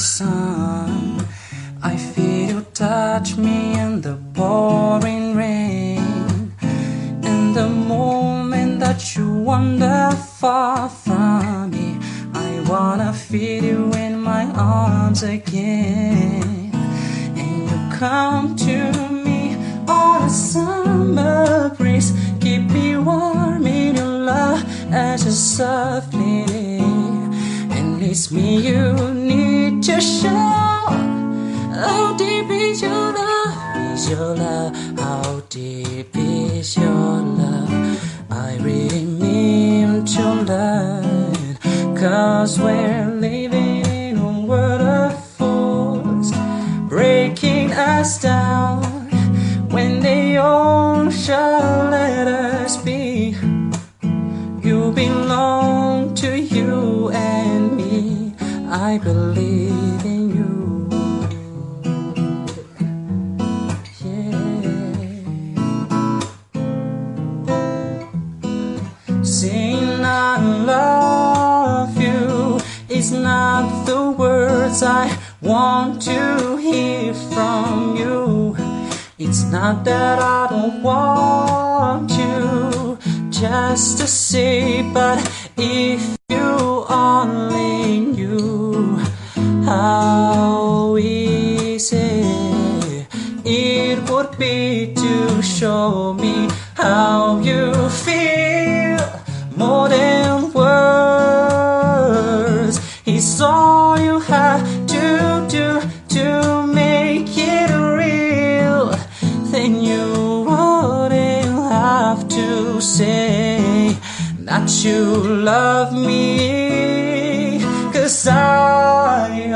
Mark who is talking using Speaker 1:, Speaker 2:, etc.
Speaker 1: sun. I feel you touch me in the pouring rain. In the moment that you wander far from me, I wanna feel you in my arms again. And you come to me on a summer breeze, keep me warm in your love as you softly and leads me. You need to show how deep is your love, is your love, how deep is your love. I really mean to learn, 'cause we're living in a world of fools, breaking us down when they all shall let us be. You belong to you and me. I believe in you. Saying I love you is not the words I want to hear from you. It's not that I don't want you just to say, but if you only knew how easy it would be to show me how you feel more than words. It's all you have to do to make it real. Then you wouldn't have to say that you love me, 'cause I